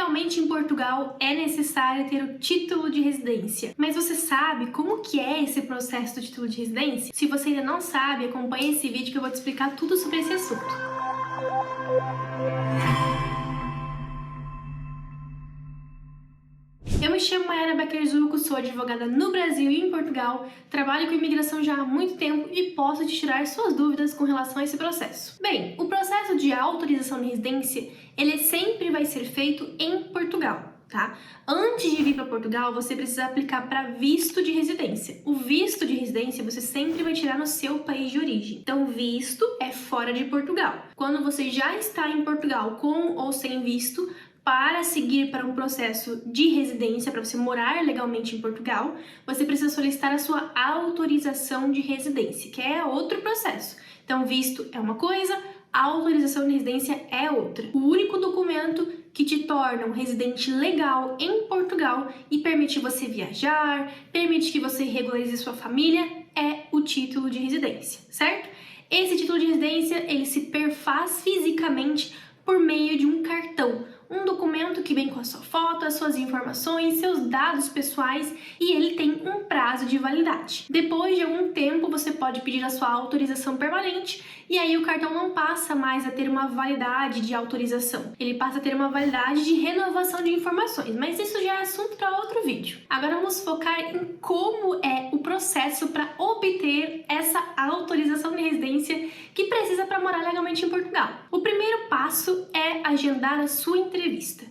Legalmente em Portugal é necessário ter o título de residência. Mas você sabe como que é esse processo do título de residência? Se você ainda não sabe, acompanhe esse vídeo que eu vou te explicar tudo sobre esse assunto. Eu me chamo Mayara Becker-Zucco, sou advogada no Brasil e em Portugal, trabalho com imigração já há muito tempo e posso te tirar suas dúvidas com relação a esse processo. Bem, o processo de autorização de residência, ele sempre vai ser feito em Portugal, tá? Antes de vir para Portugal, você precisa aplicar para visto de residência. O visto de residência você sempre vai tirar no seu país de origem. Então, visto é fora de Portugal. Quando você já está em Portugal com ou sem visto, para seguir para um processo de residência, para você morar legalmente em Portugal, você precisa solicitar a sua autorização de residência, que é outro processo. Então, visto é uma coisa, a autorização de residência é outra. O único documento que te torna um residente legal em Portugal e permite você viajar, permite que você regularize sua família, é o título de residência, certo? Esse título de residência, ele se perfaz fisicamente por meio de um cartão. Um documento que vem com a sua foto, as suas informações, seus dados pessoais e ele tem um prazo de validade. Depois de algum tempo, você pode pedir a sua autorização permanente e aí o cartão não passa mais a ter uma validade de autorização. Ele passa a ter uma validade de renovação de informações, mas isso já é assunto para outro vídeo. Agora vamos focar em como é o processo para obter essa autorização de residência que precisa para morar legalmente em Portugal. O primeiro passo é agendar a sua entrevista.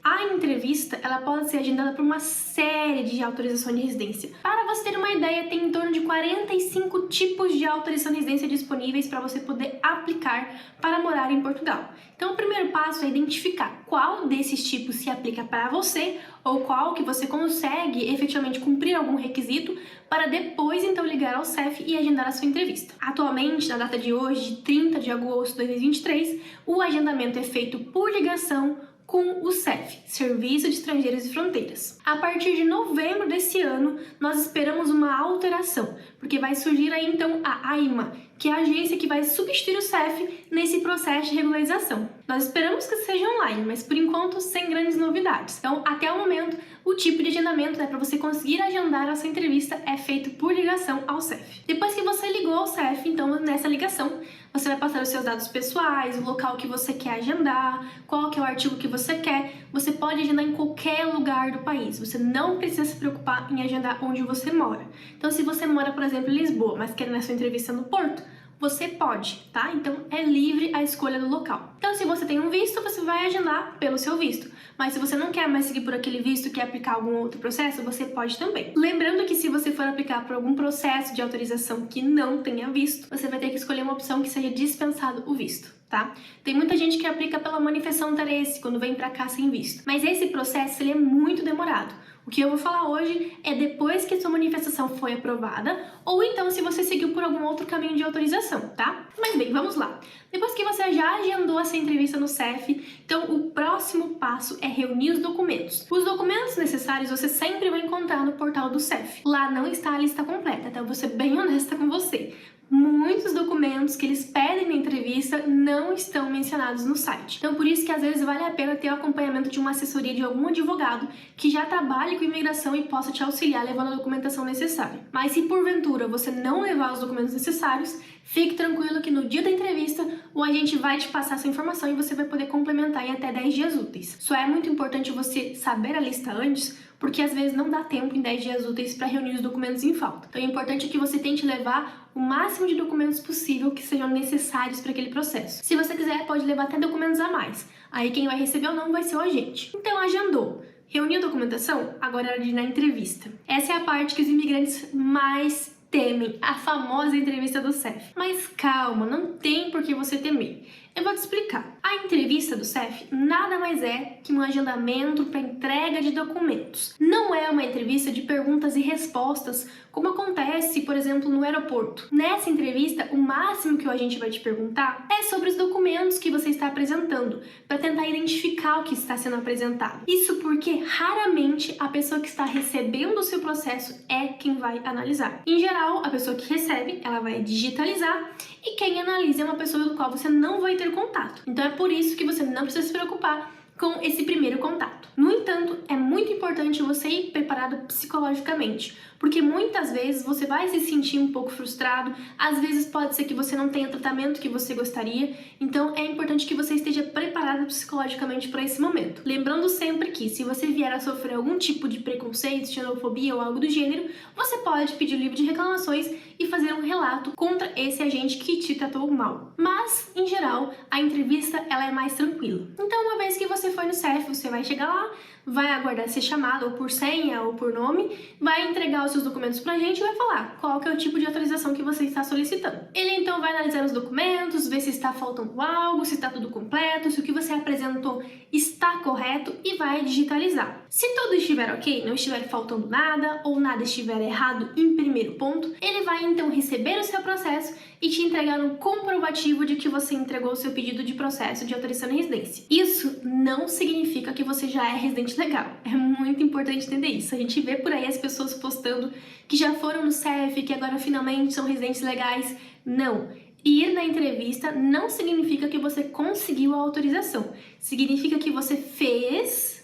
A entrevista, ela pode ser agendada por uma série de autorização de residência. Para você ter uma ideia, tem em torno de 45 tipos de autorização de residência disponíveis para você poder aplicar para morar em Portugal. Então, o primeiro passo é identificar qual desses tipos se aplica para você ou qual que você consegue efetivamente cumprir algum requisito para depois então ligar ao CEF e agendar a sua entrevista. Atualmente, na data de hoje, de 30 de agosto de 2023, o agendamento é feito por ligação com o CEF, Serviço de Estrangeiros e Fronteiras. A partir de novembro desse ano, nós esperamos uma alteração, porque vai surgir aí então a AIMA, que é a agência que vai substituir o CEF nesse processo de regularização. Nós esperamos que seja online, mas por enquanto sem grandes novidades. Então, até o momento, o tipo de agendamento para você conseguir agendar a sua entrevista é feito por ligação ao CEF. Depois que você ligou ao CEF, então nessa ligação, você vai passar os seus dados pessoais, o local que você quer agendar, qual que é o artigo que você quer. Você pode agendar em qualquer lugar do país. Você não precisa se preocupar em agendar onde você mora. Então, se você mora, por exemplo, em Lisboa, mas quer na sua entrevista no Porto, você pode, tá? Então, é livre a escolha do local. Então, se você tem um visto, você vai agendar pelo seu visto. Mas se você não quer mais seguir por aquele visto, quer aplicar algum outro processo, você pode também. Lembrando que se você for aplicar por algum processo de autorização que não tenha visto, você vai ter que escolher uma opção que seja dispensado o visto, tá? Tem muita gente que aplica pela manifestação interesse quando vem pra cá sem visto. Mas esse processo, ele é muito demorado. O que eu vou falar hoje é depois que a sua manifestação foi aprovada ou então se você seguiu por algum outro caminho de autorização, tá? Mas bem, vamos lá. Depois que você já agendou essa entrevista no CEF, então o próximo passo é reunir os documentos. Os documentos necessários você sempre vai encontrar no portal do CEF. Lá não está a lista completa, então eu vou ser bem honesta com você. Muitos documentos que eles pedem na entrevista não estão mencionados no site. Então, por isso que às vezes vale a pena ter o acompanhamento de uma assessoria de algum advogado que já trabalhe com imigração e possa te auxiliar levando a documentação necessária. Mas se porventura você não levar os documentos necessários, fique tranquilo que no dia da entrevista o agente vai te passar essa informação e você vai poder complementar em até 10 dias úteis. Só é muito importante você saber a lista antes, porque às vezes não dá tempo em 10 dias úteis para reunir os documentos em falta. Então é importante que você tente levar o máximo de documentos possível que sejam necessários para aquele processo. Se você quiser, pode levar até documentos a mais. Aí quem vai receber ou não vai ser o agente. Então agendou. Reuniu a documentação? Agora é hora de ir na entrevista. Essa é a parte que os imigrantes mais temem, a famosa entrevista do CEF. Mas calma, não tem por que você temer. Eu vou te explicar. A entrevista do CEF nada mais é que um agendamento para entrega de documentos. Não é uma entrevista de perguntas e respostas, como acontece, por exemplo, no aeroporto. Nessa entrevista, o máximo que o agente vai te perguntar é sobre os documentos que você está apresentando, para tentar identificar o que está sendo apresentado. Isso porque raramente a pessoa que está recebendo o seu processo é quem vai analisar. Em geral, a pessoa que recebe, ela vai digitalizar e quem analisa é uma pessoa do qual você não vai ter contato. Então é por isso que você não precisa se preocupar com esse primeiro contato. No entanto, é muito importante você ir preparado psicologicamente, porque muitas vezes você vai se sentir um pouco frustrado, às vezes pode ser que você não tenha o tratamento que você gostaria, então é importante que você esteja preparado psicologicamente para esse momento. Lembrando sempre que, se você vier a sofrer algum tipo de preconceito, xenofobia ou algo do gênero, você pode pedir livro de reclamações e fazer um relato contra esse agente que te tratou mal. Mas, em geral, a entrevista ela é mais tranquila. Então, uma vez que você foi no CEF, você vai chegar lá, vai aguardar ser chamado ou por senha ou por nome, vai entregar os seus documentos pra gente e vai falar qual que é o tipo de autorização que você está solicitando. Ele então vai analisar os documentos, ver se está faltando algo, se está tudo completo, se o que você apresentou está correto e vai digitalizar. Se tudo estiver ok, não estiver faltando nada ou nada estiver errado em primeiro ponto, ele vai então receber o seu processo e te entregar um comprovativo de que você entregou o seu pedido de processo de autorização de residência. Isso não significa que você já é residente legal. É muito importante entender isso. A gente vê por aí as pessoas postando que já foram no CEF, que agora finalmente são residentes legais. Não. Ir na entrevista não significa que você conseguiu a autorização. Significa que você fez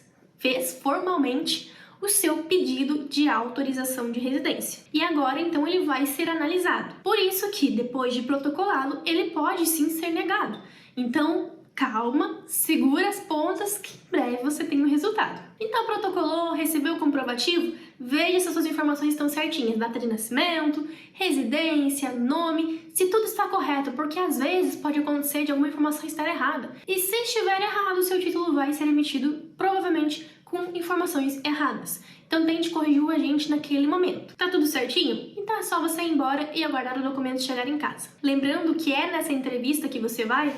formalmente o seu pedido de autorização de residência. E agora, então, ele vai ser analisado. Por isso que, depois de protocolá-lo, ele pode sim ser negado. Então, calma, segura as pontas que em breve você tem o resultado. Então, protocolou, recebeu o comprovativo, veja se as suas informações estão certinhas, data de nascimento, residência, nome, se tudo está correto, porque às vezes pode acontecer de alguma informação estar errada. E se estiver errado, o seu título vai ser emitido, provavelmente, com informações erradas. Então tente corrigir o agente naquele momento. Tá tudo certinho? Então é só você ir embora e aguardar o documento chegar em casa. Lembrando que é nessa entrevista que você vai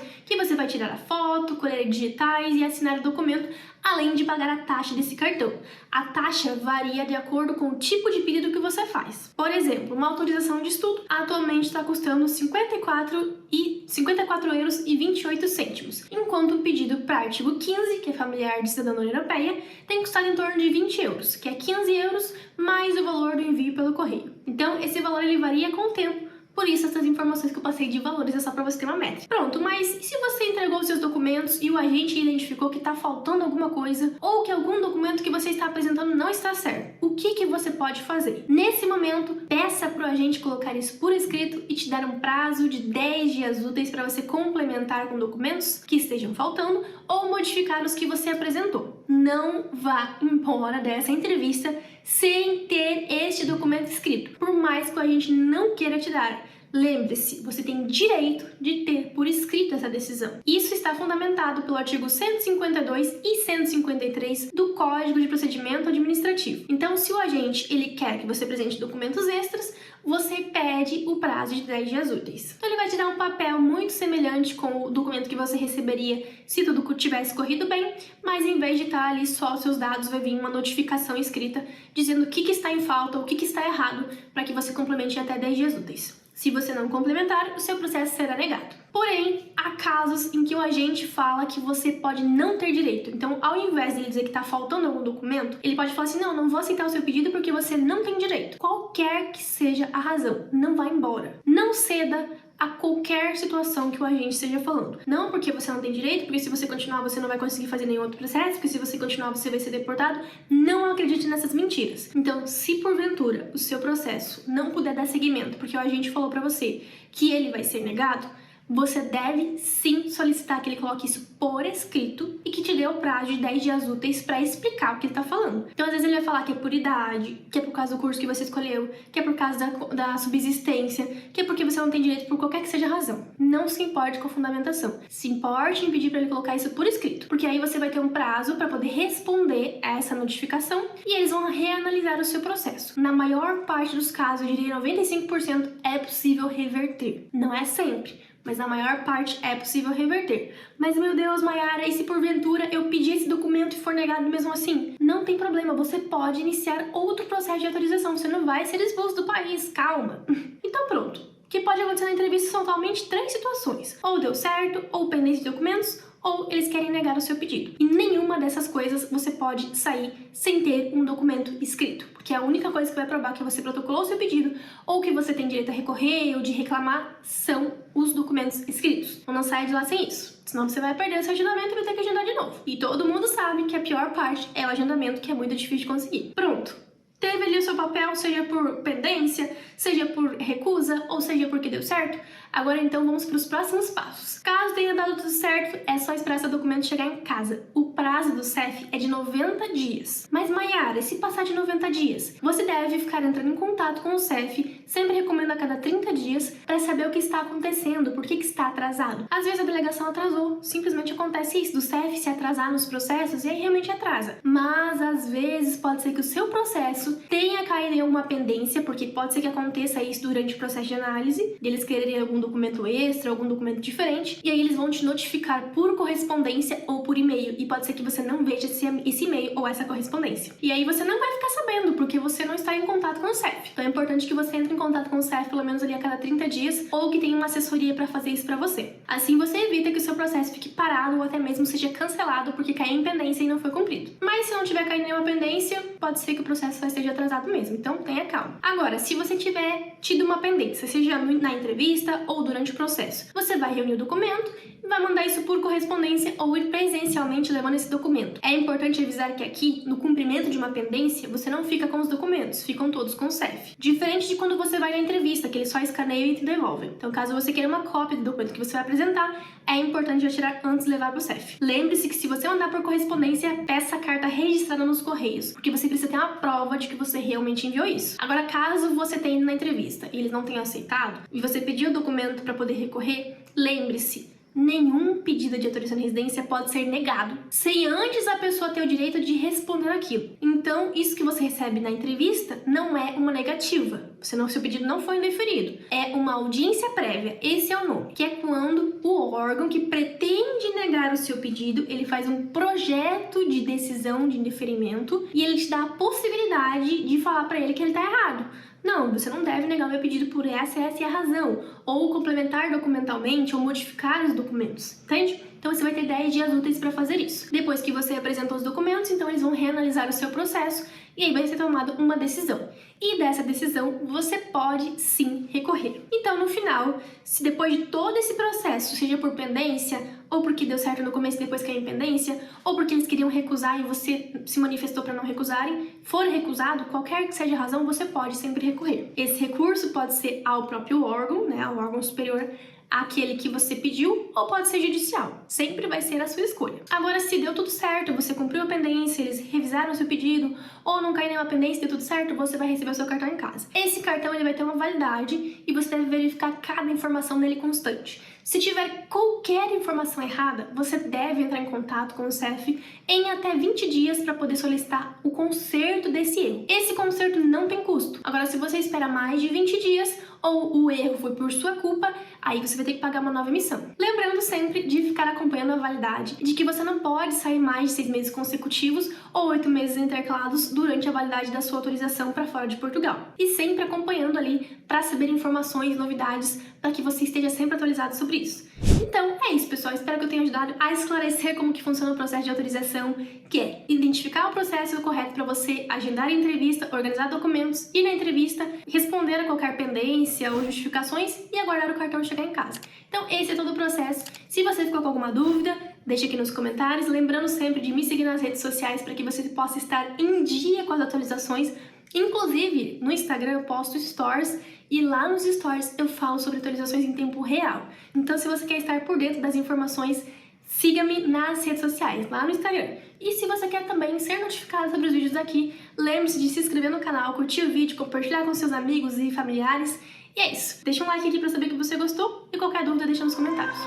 tirar a foto, colher digitais e assinar o documento, além de pagar a taxa desse cartão. A taxa varia de acordo com o tipo de pedido que você faz. Por exemplo, uma autorização de estudo atualmente está custando R$ 54,28 €, enquanto o pedido para artigo 15, que é familiar de cidadania europeia, tem custado em torno de 20 €, que é 15 € mais o valor do envio pelo correio. Então, esse valor ele varia com o tempo. Por isso, essas informações que eu passei de valores é só para você ter uma métrica. Pronto, mas e se você entregou os seus documentos e o agente identificou que está faltando alguma coisa ou que algum documento que você está apresentando não está certo? O que você pode fazer? Nesse momento, peça para o agente colocar isso por escrito e te dar um prazo de 10 dias úteis para você complementar com documentos que estejam faltando ou modificar os que você apresentou. Não vá embora dessa entrevista sem ter este documento escrito, por mais que a gente não queira te dar. Lembre-se, você tem direito de ter por escrito essa decisão. Isso está fundamentado pelo artigo 152 e 153 do Código de Procedimento Administrativo. Então, se o agente ele quer que você apresente documentos extras, você pede o prazo de 10 dias úteis. Então, ele vai te dar um papel muito semelhante com o documento que você receberia se tudo tivesse corrido bem, mas em vez de estar ali só os seus dados, vai vir uma notificação escrita dizendo o que está em falta ou o que está errado para que você complemente até 10 dias úteis. Se você não complementar, o seu processo será negado. Porém, há casos em que o agente fala que você pode não ter direito. Então, ao invés de ele dizer que está faltando algum documento, ele pode falar assim, não vou aceitar o seu pedido porque você não tem direito. Qualquer que seja a razão, não vá embora. Não ceda a qualquer situação que o agente esteja falando. Não porque você não tem direito, porque se você continuar você não vai conseguir fazer nenhum outro processo, porque se você continuar você vai ser deportado. Não acredite nessas mentiras. Então, se porventura o seu processo não puder dar seguimento, porque o agente falou pra você que ele vai ser negado, você deve sim solicitar que ele coloque isso por escrito e que te dê o prazo de 10 dias úteis para explicar o que ele tá falando. Então, às vezes ele vai falar que é por idade, que é por causa do curso que você escolheu, que é por causa da subsistência, que é porque você não tem direito por qualquer que seja a razão. Não se importe com a fundamentação. Se importe em pedir para ele colocar isso por escrito, porque aí você vai ter um prazo para poder responder a essa notificação e eles vão reanalisar o seu processo. Na maior parte dos casos, eu diria 95%, é possível reverter. Não é sempre, mas na maior parte é possível reverter. Mas, meu Deus, Mayara, e se porventura eu pedir esse documento e for negado mesmo assim? Não tem problema, você pode iniciar outro processo de autorização, você não vai ser expulso do país, calma. Então pronto, o que pode acontecer na entrevista são somente 3 situações. Ou deu certo, ou pendente de documentos, ou eles querem negar o seu pedido. E nenhuma dessas coisas você pode sair sem ter um documento escrito, porque a única coisa que vai provar que você protocolou o seu pedido ou que você tem direito a recorrer ou de reclamar são os documentos escritos. Então não saia de lá sem isso, senão você vai perder o seu agendamento e vai ter que agendar de novo. E todo mundo sabe que a pior parte é o agendamento, que é muito difícil de conseguir. Pronto! Teve ali o seu papel, seja por pendência, seja por recusa, ou seja porque deu certo. Agora então vamos para os próximos passos. Caso tenha dado tudo certo, é só esperar seu documento chegar em casa. O prazo do CEF é de 90 dias. Mas Mayara, e se passar de 90 dias? Você deve ficar entrando em contato com o CEF, sempre recomendo a cada 30 dias, para saber o que está acontecendo, por que está atrasado. Às vezes a delegação atrasou, simplesmente acontece isso, do CEF se atrasar nos processos e aí realmente atrasa. Mas às vezes pode ser que o seu processo tenha caído em alguma pendência, porque pode ser que aconteça isso durante o processo de análise, de eles quererem algum documento extra, algum documento diferente, e aí eles vão te notificar por correspondência ou por e-mail, e pode ser que você não veja esse e-mail ou essa correspondência. E aí você não vai ficar sabendo, porque você não está em contato com o CEF. Então é importante que você entre em contato com o CEF pelo menos ali a cada 30 dias, ou que tenha uma assessoria para fazer isso para você. Assim você evita que o seu processo fique parado ou até mesmo seja cancelado porque caiu em pendência e não foi cumprido. Mas se não tiver caído nenhuma pendência, pode ser que o processo só esteja atrasado mesmo, então tenha calma. Agora, se você tiver tido uma pendência, seja na entrevista ou durante o processo, você vai reunir o documento e vai mandar isso por correspondência ou ir presencialmente levando esse documento. É importante avisar que aqui, no cumprimento de uma pendência, você não fica com os documentos, ficam todos com o CEF. Diferente de quando você vai na entrevista, que eles só escaneiam e te devolvem. Então, caso você queira uma cópia do documento que você vai apresentar, é importante já tirar antes de levar para o CEF. Lembre-se que se você mandar por correspondência, peça a carta registrada nos Correios, porque você precisa ter uma prova de que você realmente enviou isso. Agora, caso você tenha ido na entrevista e eles não tenham aceitado, e você pediu o documento para poder recorrer, lembre-se, nenhum pedido de autorização de residência pode ser negado sem antes a pessoa ter o direito de responder aquilo. Então, isso que você recebe na entrevista não é uma negativa. Seu pedido não foi indeferido. É uma audiência prévia, esse é o nome, que é quando o órgão que pretende negar o seu pedido, ele faz um projeto de decisão de indeferimento e ele te dá a possibilidade de falar para ele que ele está errado. Não, você não deve negar o meu pedido por essa e a razão, ou complementar documentalmente, ou modificar os documentos, entende? Então você vai ter 10 dias úteis para fazer isso. Depois que você apresentou os documentos, então eles vão reanalisar o seu processo e aí vai ser tomada uma decisão. E dessa decisão você pode sim recorrer. Então no final, se depois de todo esse processo, seja por pendência, ou porque deu certo no começo e depois caiu em pendência, ou porque eles queriam recusar e você se manifestou para não recusarem, for recusado, qualquer que seja a razão, você pode sempre recorrer. Esse recurso pode ser ao próprio órgão, né, ao órgão superior, aquele que você pediu, ou pode ser judicial. Sempre vai ser a sua escolha. Agora, se deu tudo certo, você cumpriu a pendência, eles revisaram o seu pedido, ou não caiu nenhuma pendência, deu tudo certo, você vai receber o seu cartão em casa. Esse cartão ele vai ter uma validade e você deve verificar cada informação nele constante. Se tiver qualquer informação errada, você deve entrar em contato com o CEF em até 20 dias para poder solicitar o conserto desse erro. Esse conserto não tem custo. Agora, se você espera mais de 20 dias ou o erro foi por sua culpa, aí você vai ter que pagar uma nova emissão. Lembrando sempre de ficar acompanhando a validade, de que você não pode sair mais de 6 meses consecutivos ou 8 meses intercalados durante a validade da sua autorização para fora de Portugal. E sempre acompanhando ali para saber informações, novidades, para que você esteja sempre atualizado sobre isso. Então é isso, pessoal. Espero que eu tenha ajudado a esclarecer como que funciona o processo de autorização, que é identificar o processo correto para você agendar a entrevista, organizar documentos, ir na entrevista, responder a qualquer pendência ou justificações e aguardar o cartão chegar em casa. Então esse é todo o processo. Se você ficou com alguma dúvida, deixe aqui nos comentários. Lembrando sempre de me seguir nas redes sociais para que você possa estar em dia com as atualizações. Inclusive, no Instagram eu posto stories e lá nos stories eu falo sobre atualizações em tempo real. Então, se você quer estar por dentro das informações, siga-me nas redes sociais, lá no Instagram. E se você quer também ser notificado sobre os vídeos aqui, lembre-se de se inscrever no canal, curtir o vídeo, compartilhar com seus amigos e familiares. E é isso. Deixa um like aqui para saber que você gostou e qualquer dúvida deixa nos comentários.